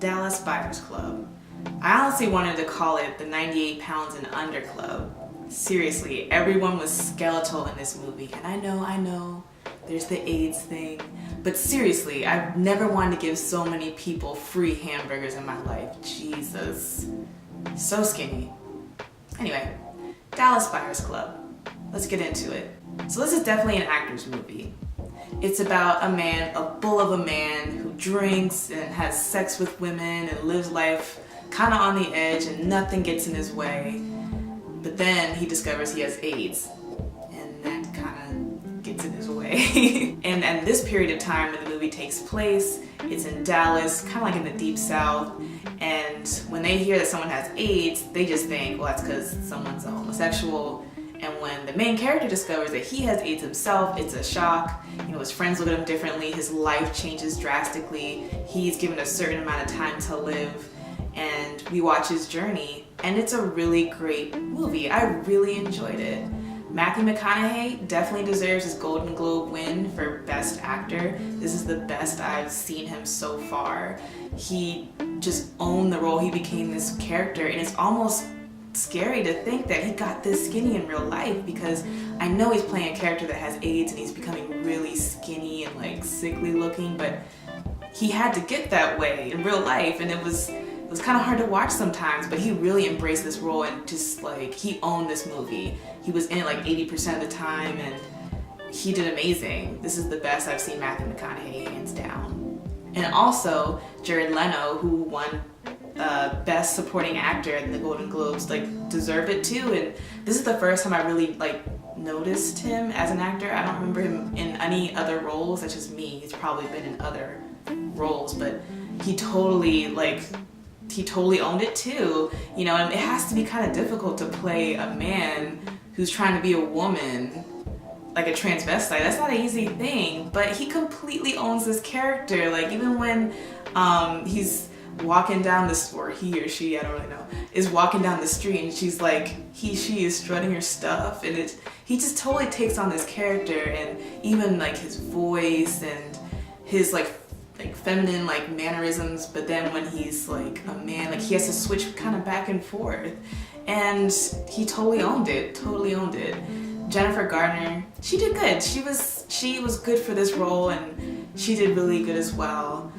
Dallas Buyers Club. I honestly wanted to call it the 98 pounds and under club. Seriously, everyone was skeletal in this movie, and I know, there's the AIDS thing, but seriously, I've never wanted to give so many people free hamburgers in my life. Jesus. So skinny. Anyway, Dallas Buyers Club. Let's get into it. So this is definitely an actor's movie. It's about a man, a bull of a man, who drinks and has sex with women and lives life kind of on the edge and nothing gets in his way. But then he discovers he has AIDS, and that kind of gets in his way. And at this period of time when the movie takes place, it's in Dallas, kind of like in the deep south, and when they hear that someone has AIDS, they just think, well, that's because someone's a homosexual. And when the main character discovers that he has AIDS himself, it's a shock. You know, his friends look at him differently, his life changes drastically, he's given a certain amount of time to live, and we watch his journey, and it's a really great movie. I really enjoyed it. Matthew McConaughey definitely deserves his Golden Globe win for Best Actor. This is the best I've seen him so far. He just owned the role, he became this character, and it's almost scary to think that he got this skinny in real life, because I know he's playing a character that has AIDS and he's becoming really skinny and like sickly looking, but he had to get that way in real life, and it was kind of hard to watch sometimes, but he really embraced this role and just like, he owned this movie. He was in it like 80% of the time and he did amazing. This is the best I've seen Matthew McConaughey, hands down. And also Jared Leto, who won Best Supporting Actor in the Golden Globes, like deserved it too. And this is the first time I really like noticed him as an actor. I don't remember him in any other roles. That's just me. He's probably been in other roles, but he totally owned it too, you know. And it has to be kind of difficult to play a man who's trying to be a woman, like a transvestite. That's not an easy thing, but he completely owns this character. Like even when he's walking down this, or he or she, I don't really know, is walking down the street and she's like, she is strutting her stuff, and he just totally takes on this character, and even like his voice and his like feminine like mannerisms, but then when he's like a man, like he has to switch kind of back and forth, and he totally owned it. Jennifer Garner, she did good. She was good for this role, and she did really good as well.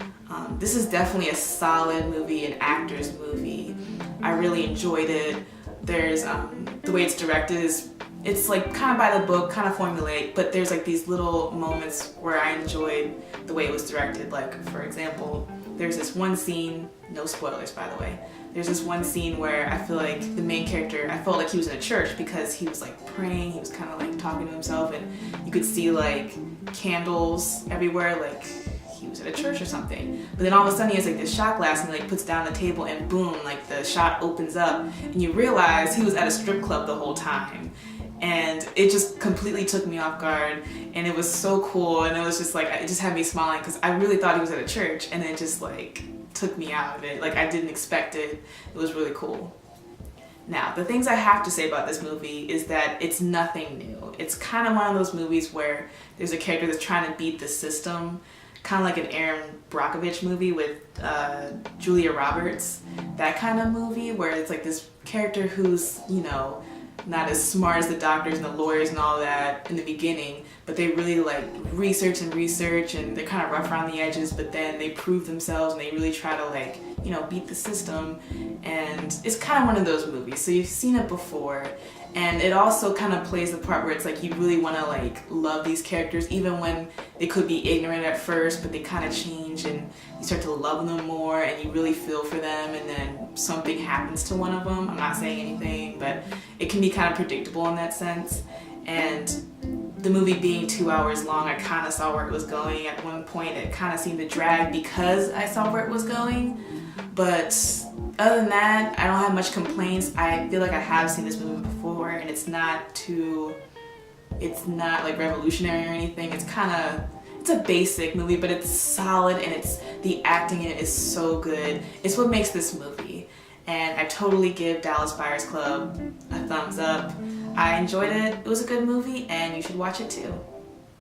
This is definitely a solid movie, an actor's movie. I really enjoyed it. There's the way it's directed is, it's like kind of by the book, kind of formulaic, but there's like these little moments where I enjoyed the way it was directed. Like for example, there's this one scene, no spoilers by the way, there's this one scene where I feel like the main character, I felt like he was in a church because he was like praying, he was kind of like talking to himself, and you could see like candles everywhere, like he was at a church or something. But then all of a sudden he has like this shot glass and he like puts down the table, and boom, like the shot opens up and you realize he was at a strip club the whole time. And it just completely took me off guard, and it was so cool, and it was just like, it just had me smiling because I really thought he was at a church, and it just like took me out of it. Like I didn't expect it. It was really cool. Now, the things I have to say about this movie is that it's nothing new. It's kind of one of those movies where there's a character that's trying to beat the system, kind of like an Aaron Brockovich movie with Julia Roberts. That kind of movie where it's like this character who's, you know, not as smart as the doctors and the lawyers and all that in the beginning, but they really like research and they're kind of rough around the edges, but then they prove themselves and they really try to like, you know, beat the system. And it's kind of one of those movies, so you've seen it before, and it also kind of plays the part where it's like you really want to like love these characters even when they could be ignorant at first, but they kind of change and you start to love them more and you really feel for them, and then something happens to one of them. I'm not saying anything, but it can be kind of predictable in that sense. And the movie being 2 hours long, I kind of saw where it was going. At one point it kind of seemed to drag because I saw where it was going, but other than that, I don't have much complaints. I feel like I have seen this movie before, and it's not like revolutionary or anything. It's a basic movie, but it's solid, and the acting in it is so good. It's what makes this movie, and I totally give Dallas Buyers Club a thumbs up. I enjoyed it. It was a good movie, and you should watch it too.